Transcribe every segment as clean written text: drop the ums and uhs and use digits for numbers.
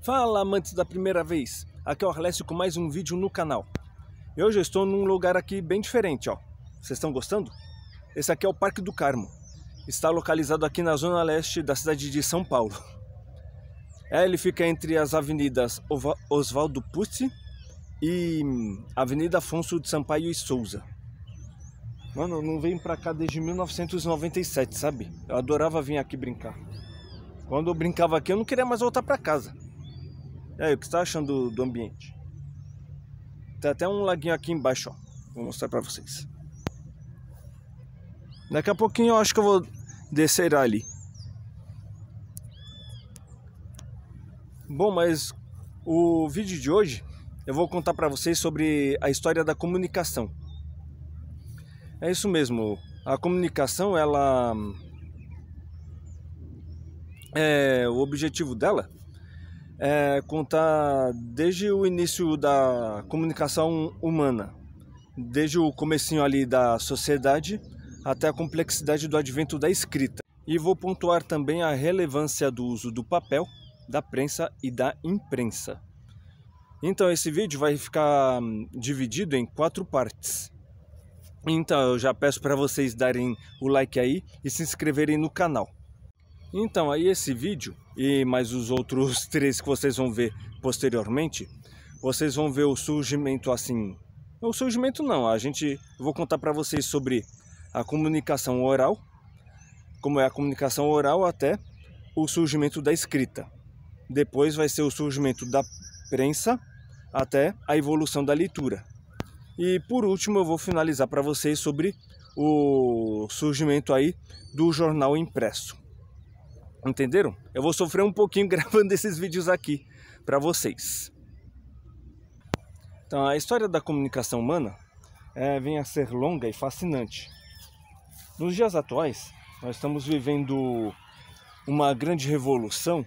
Fala, amantes da primeira vez, aqui é o Arlésio com mais um vídeo no canal. E hoje eu estou num lugar aqui bem diferente, ó. Vocês estão gostando? Esse aqui é o Parque do Carmo. Está localizado aqui na zona leste da cidade de São Paulo. Ele fica entre as avenidas Oswaldo Pucci e Avenida Afonso de Sampaio e Souza. Mano, eu não venho pra cá desde 1997, sabe? Eu adorava vir aqui brincar. Quando eu brincava aqui, eu não queria mais voltar pra casa. E aí, o que você tá achando do ambiente? Tem até um laguinho aqui embaixo, ó. Vou mostrar pra vocês. Daqui a pouquinho eu acho que eu vou descer ali. Bom, mas o vídeo de hoje eu vou contar pra vocês sobre a história da comunicação. É isso mesmo, a comunicação, o objetivo dela é contar desde o início da comunicação humana, desde o comecinho ali da sociedade até a complexidade do advento da escrita. E vou pontuar também a relevância do uso do papel, da prensa e da imprensa. Então esse vídeo vai ficar dividido em 4 partes. Então eu já peço para vocês darem o like aí e se inscreverem no canal. Então aí esse vídeo e mais os outros 3 que vocês vão ver posteriormente, vocês vão ver o surgimento assim... O surgimento não, eu vou contar para vocês sobre a comunicação oral, como é a comunicação oral até o surgimento da escrita. Depois vai ser o surgimento da prensa até a evolução da leitura. E por último eu vou finalizar para vocês sobre o surgimento aí do jornal impresso. Entenderam? Eu vou sofrer um pouquinho gravando esses vídeos aqui para vocês. Então a história da comunicação humana vem a ser longa e fascinante. Nos dias atuais nós estamos vivendo uma grande revolução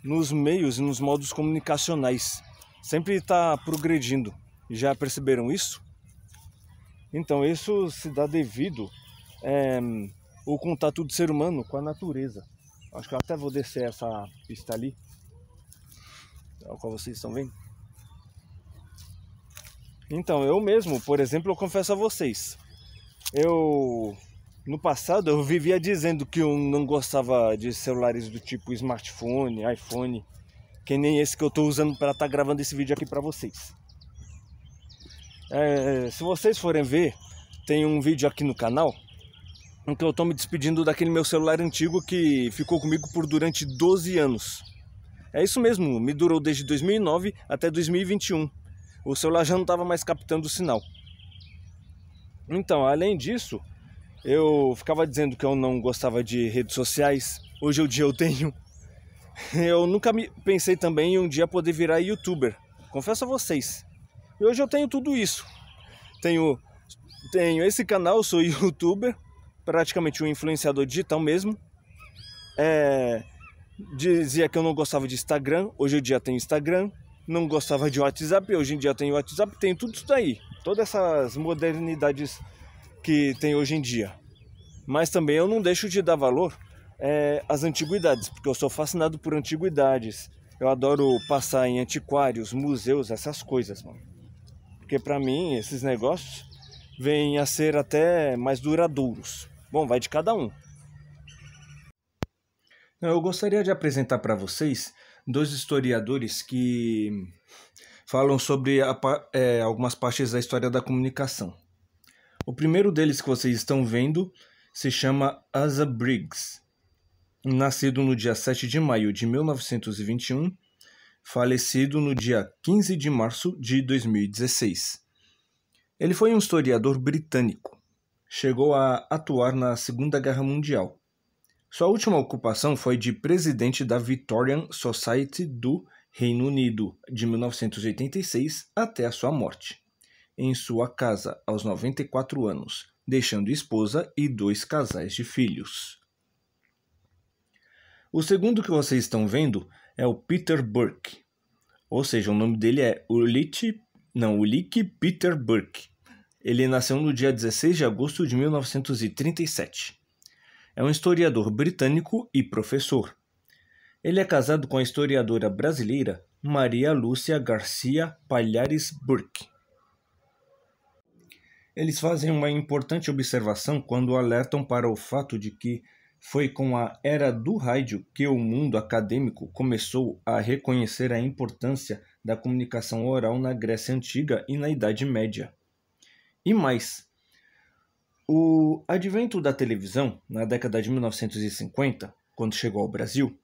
nos meios e nos modos comunicacionais. Sempre está progredindo. Já perceberam isso? Então isso se dá devido ao contato do ser humano com a natureza. Acho que eu até vou descer essa pista ali, a qual vocês estão vendo. Então eu mesmo, por exemplo, eu confesso a vocês, no passado eu vivia dizendo que eu não gostava de celulares do tipo smartphone, iPhone, que nem esse que eu estou usando para estar gravando esse vídeo aqui para vocês. Se vocês forem ver, tem um vídeo aqui no canal em que eu estou me despedindo daquele meu celular antigo que ficou comigo durante 12 anos. É isso mesmo, me durou desde 2009 até 2021. O celular já não estava mais captando o sinal. Então, além disso, eu ficava dizendo que eu não gostava de redes sociais. Hoje em dia eu tenho. Eu nunca pensei também em um dia poder virar youtuber. Confesso a vocês. E hoje eu tenho tudo isso. Tenho esse canal, sou youtuber, praticamente um influenciador digital mesmo. Dizia que eu não gostava de Instagram, hoje em dia tenho Instagram. Não gostava de WhatsApp, hoje em dia tenho WhatsApp, tenho tudo isso daí. Todas essas modernidades que tem hoje em dia. Mas também eu não deixo de dar valor às antiguidades, porque eu sou fascinado por antiguidades. Eu adoro passar em antiquários, museus, essas coisas, mano. Porque pra mim esses negócios vêm a ser até mais duradouros. Bom, vai de cada um. Eu gostaria de apresentar para vocês 2 historiadores que falam sobre algumas partes da história da comunicação. O primeiro deles que vocês estão vendo se chama Asa Briggs. Nascido no dia 7 de maio de 1921, falecido no dia 15 de março de 2016. Ele foi um historiador britânico. Chegou a atuar na Segunda Guerra Mundial. Sua última ocupação foi de presidente da Victorian Society do Reino Unido, de 1986 até a sua morte, em sua casa aos 94 anos, deixando esposa e 2 casais de filhos. O segundo que vocês estão vendo é o Peter Burke, ou seja, o nome dele é Ulick Peter Burke. Ele nasceu no dia 16 de agosto de 1937. É um historiador britânico e professor. Ele é casado com a historiadora brasileira Maria Lúcia Garcia Palhares Burke. Eles fazem uma importante observação quando alertam para o fato de que foi com a era do rádio que o mundo acadêmico começou a reconhecer a importância da comunicação oral na Grécia Antiga e na Idade Média. E mais, o advento da televisão, na década de 1950, quando chegou ao Brasil,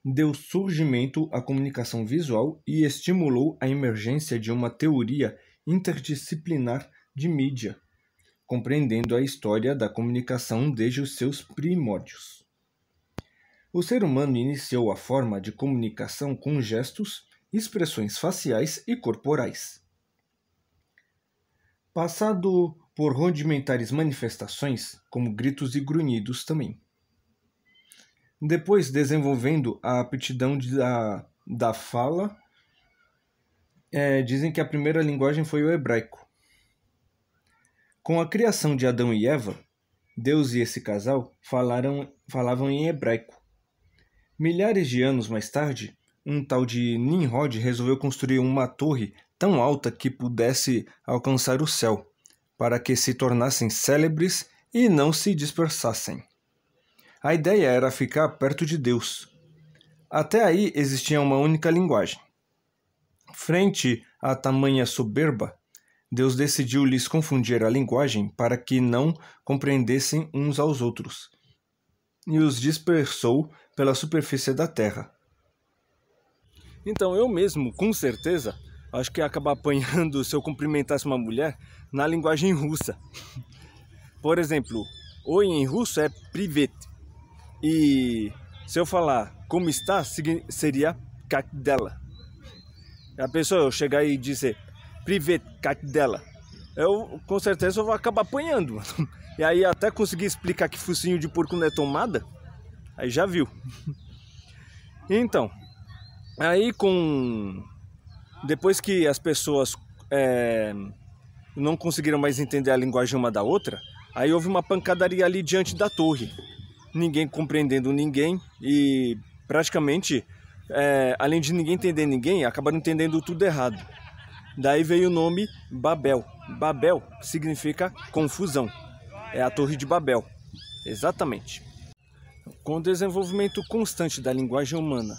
deu surgimento à comunicação visual e estimulou a emergência de uma teoria interdisciplinar de mídia, compreendendo a história da comunicação desde os seus primórdios. O ser humano iniciou a forma de comunicação com gestos, expressões faciais e corporais. Passado por rudimentares manifestações, como gritos e grunhidos também. Depois desenvolvendo a aptidão da fala, dizem que a primeira linguagem foi o hebraico. Com a criação de Adão e Eva, Deus e esse casal falavam em hebraico. Milhares de anos mais tarde, um tal de Nimrod resolveu construir uma torre tão alta que pudesse alcançar o céu, para que se tornassem célebres e não se dispersassem. A ideia era ficar perto de Deus. Até aí existia uma única linguagem. Frente a tamanha soberba, Deus decidiu lhes confundir a linguagem para que não compreendessem uns aos outros, e os dispersou pela superfície da terra. Então eu mesmo, com certeza, acho que ia acabar apanhando se eu cumprimentasse uma mulher na linguagem russa. Por exemplo, oi em russo é privet, e se eu falar como está, seria как dela. A pessoa eu chegar e dizer privet, как dela, eu com certeza vou acabar apanhando. E aí até conseguir explicar que focinho de porco não é tomada, aí já viu. Então, aí depois que as pessoas não conseguiram mais entender a linguagem uma da outra, aí houve uma pancadaria ali diante da torre. Ninguém compreendendo ninguém e praticamente, além de ninguém entender ninguém, acabaram entendendo tudo errado. Daí veio o nome Babel. Babel significa confusão. É a Torre de Babel. Exatamente. Com o desenvolvimento constante da linguagem humana,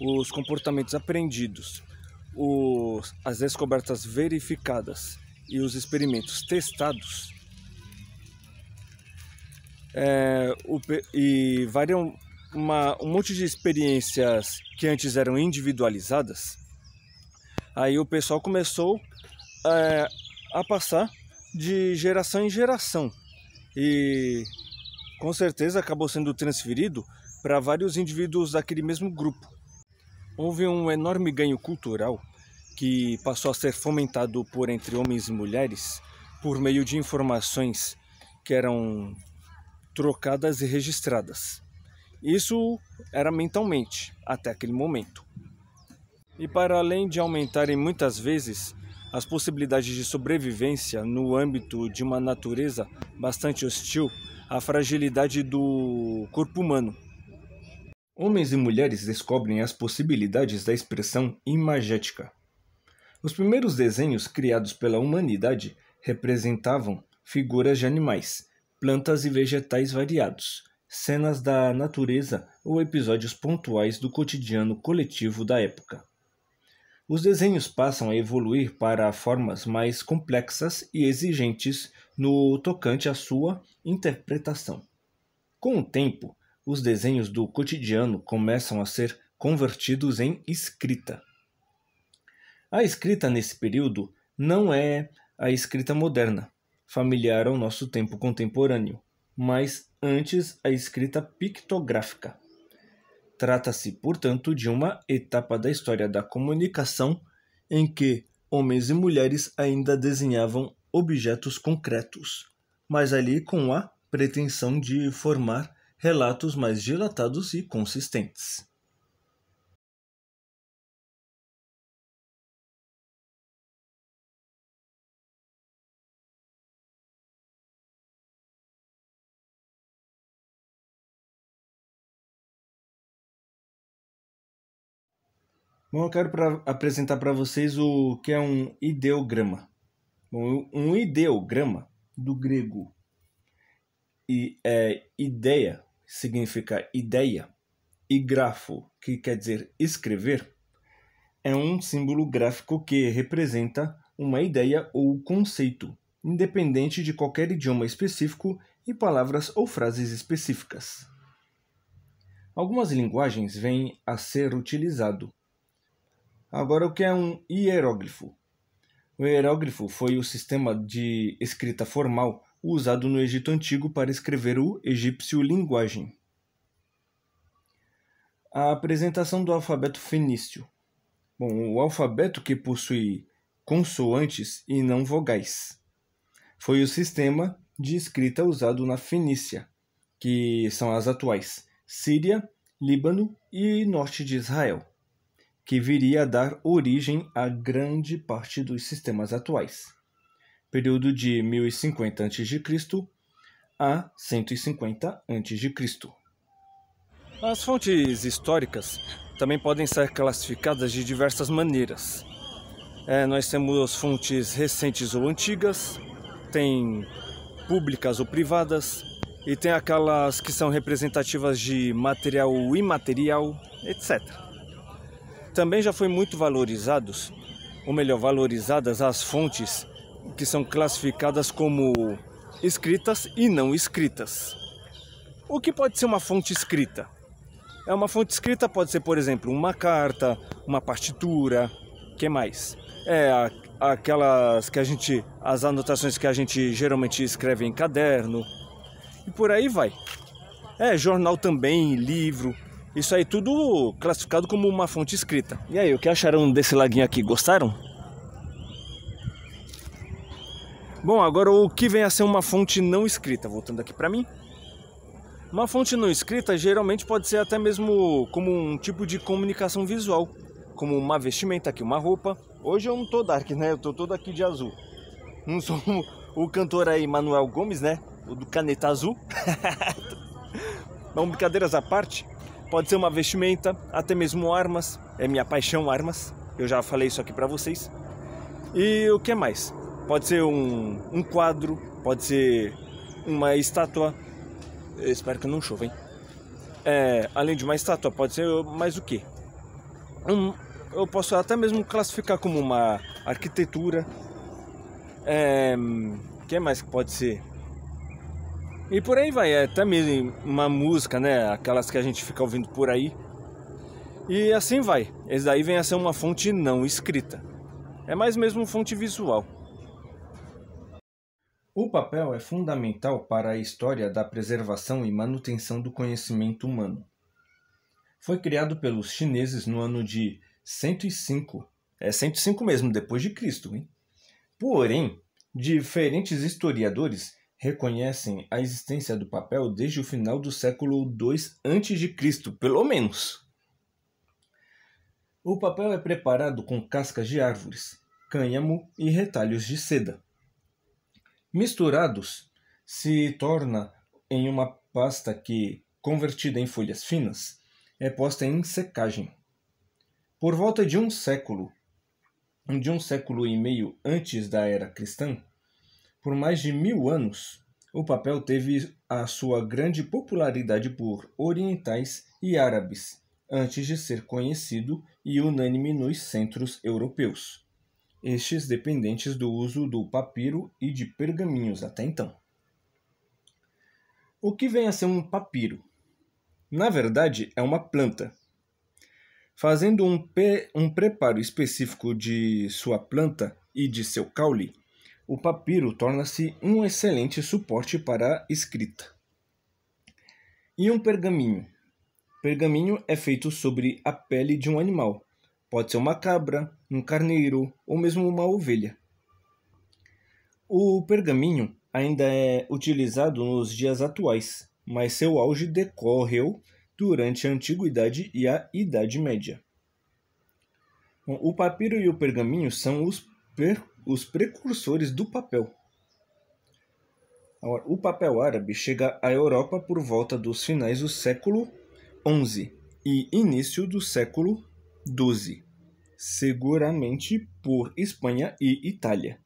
os comportamentos aprendidos, as descobertas verificadas e os experimentos testados, um monte de experiências que antes eram individualizadas, aí o pessoal começou a passar de geração em geração e com certeza acabou sendo transferido para vários indivíduos daquele mesmo grupo. Houve um enorme ganho cultural que passou a ser fomentado por entre homens e mulheres por meio de informações que eram trocadas e registradas. Isso era mentalmente, até aquele momento. E para além de aumentarem muitas vezes as possibilidades de sobrevivência no âmbito de uma natureza bastante hostil à fragilidade do corpo humano, homens e mulheres descobrem as possibilidades da expressão imagética. Os primeiros desenhos criados pela humanidade representavam figuras de animais, plantas e vegetais variados, cenas da natureza ou episódios pontuais do cotidiano coletivo da época. Os desenhos passam a evoluir para formas mais complexas e exigentes no tocante à sua interpretação. Com o tempo, os desenhos do cotidiano começam a ser convertidos em escrita. A escrita nesse período não é a escrita moderna, familiar ao nosso tempo contemporâneo, mas antes a escrita pictográfica. Trata-se, portanto, de uma etapa da história da comunicação em que homens e mulheres ainda desenhavam objetos concretos, mas ali com a pretensão de formar relatos mais dilatados e consistentes. Bom, eu quero apresentar para vocês o que é um ideograma. Bom, um ideograma, do grego ideia, significa ideia, e grafo, que quer dizer escrever, é um símbolo gráfico que representa uma ideia ou conceito, independente de qualquer idioma específico e palavras ou frases específicas. Algumas linguagens vêm a ser utilizado. Agora, o que é um hieróglifo? O hieróglifo foi o sistema de escrita formal usado no Egito Antigo para escrever o egípcio linguagem. A apresentação do alfabeto fenício. Bom, o alfabeto que possui consoantes e não vogais. Foi o sistema de escrita usado na Fenícia, que são as atuais Síria, Líbano e norte de Israel, que viria a dar origem a grande parte dos sistemas atuais. Período de 1050 a.C. a 150 a.C. As fontes históricas também podem ser classificadas de diversas maneiras. Nós temos fontes recentes ou antigas, tem públicas ou privadas, e tem aquelas que são representativas de material ou imaterial, etc. Também já foi muito valorizadas as fontes que são classificadas como escritas e não escritas. O que pode ser uma fonte escrita? Uma fonte escrita pode ser, por exemplo, uma carta, uma partitura, que mais? Aquelas que as anotações que a gente geralmente escreve em caderno, e por aí vai. Jornal também, livro, isso aí tudo classificado como uma fonte escrita. E aí, o que acharam desse laguinho aqui? Gostaram? Bom, agora o que vem a ser uma fonte não escrita? Voltando aqui para mim. Uma fonte não escrita geralmente pode ser até mesmo como um tipo de comunicação visual, como uma vestimenta aqui, uma roupa. Hoje eu não tô dark, né? Eu tô todo aqui de azul. Não sou o cantor aí Manuel Gomes, né? O do Caneta Azul. Não, brincadeiras à parte, pode ser uma vestimenta, até mesmo armas. É minha paixão, armas. Eu já falei isso aqui pra vocês. E o que mais? Pode ser um quadro, pode ser uma estátua. Eu espero que não chova, hein? Além de uma estátua, pode ser mais o quê? Eu posso até mesmo classificar como uma arquitetura. O que mais que pode ser? E por aí vai, até mesmo uma música, né? Aquelas que a gente fica ouvindo por aí. E assim vai. Esse daí vem a ser uma fonte não escrita. É mais mesmo fonte visual. O papel é fundamental para a história da preservação e manutenção do conhecimento humano. Foi criado pelos chineses no ano de 105. 105 mesmo, depois de Cristo, hein? Porém, diferentes historiadores reconhecem a existência do papel desde o final do século II a.C., pelo menos. O papel é preparado com cascas de árvores, cânhamo e retalhos de seda. Misturados, se torna em uma pasta que, convertida em folhas finas, é posta em secagem. Por volta de um século e meio antes da era cristã, por mais de 1000 anos, o papel teve a sua grande popularidade por orientais e árabes, antes de ser conhecido e unânime nos centros europeus, estes dependentes do uso do papiro e de pergaminhos até então. O que vem a ser um papiro? Na verdade, é uma planta. Fazendo um preparo específico de sua planta e de seu caule, o papiro torna-se um excelente suporte para a escrita. E um pergaminho? Pergaminho é feito sobre a pele de um animal. Pode ser uma cabra, um carneiro ou mesmo uma ovelha. O pergaminho ainda é utilizado nos dias atuais, mas seu auge decorreu durante a Antiguidade e a Idade Média. O papiro e o pergaminho são os precursores do papel. O papel árabe chega à Europa por volta dos finais do século XI e início do século XII. seguramente por Espanha e Itália.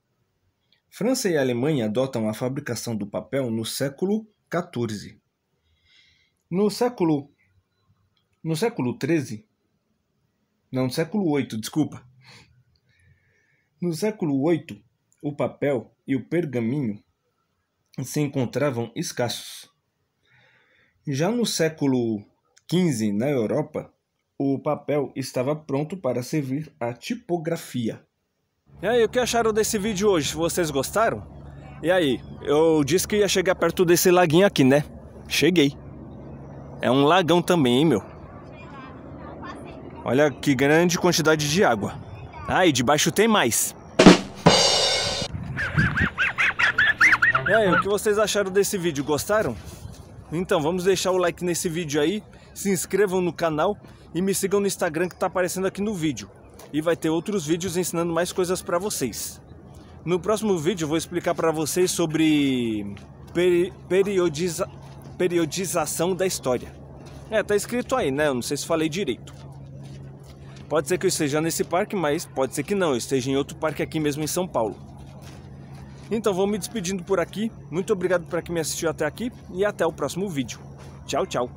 França e Alemanha adotam a fabricação do papel no século XIV. No século XIII, no século VIII, desculpa. No século VIII, o papel e o pergaminho se encontravam escassos. Já no século XV, na Europa, o papel estava pronto para servir à tipografia. E aí, o que acharam desse vídeo hoje? Vocês gostaram? E aí, eu disse que ia chegar perto desse laguinho aqui, né? Cheguei. É um lagão também, hein, meu? Olha que grande quantidade de água. Ah, e debaixo tem mais. E aí, o que vocês acharam desse vídeo? Gostaram? Então, vamos deixar o like nesse vídeo aí, se inscrevam no canal e me sigam no Instagram que está aparecendo aqui no vídeo. E vai ter outros vídeos ensinando mais coisas para vocês. No próximo vídeo eu vou explicar para vocês sobre periodização da história. Tá escrito aí, né? Eu não sei se falei direito. Pode ser que eu esteja nesse parque, mas pode ser que não, eu esteja em outro parque aqui mesmo em São Paulo. Então vou me despedindo por aqui. Muito obrigado para quem me assistiu até aqui e até o próximo vídeo. Tchau, tchau.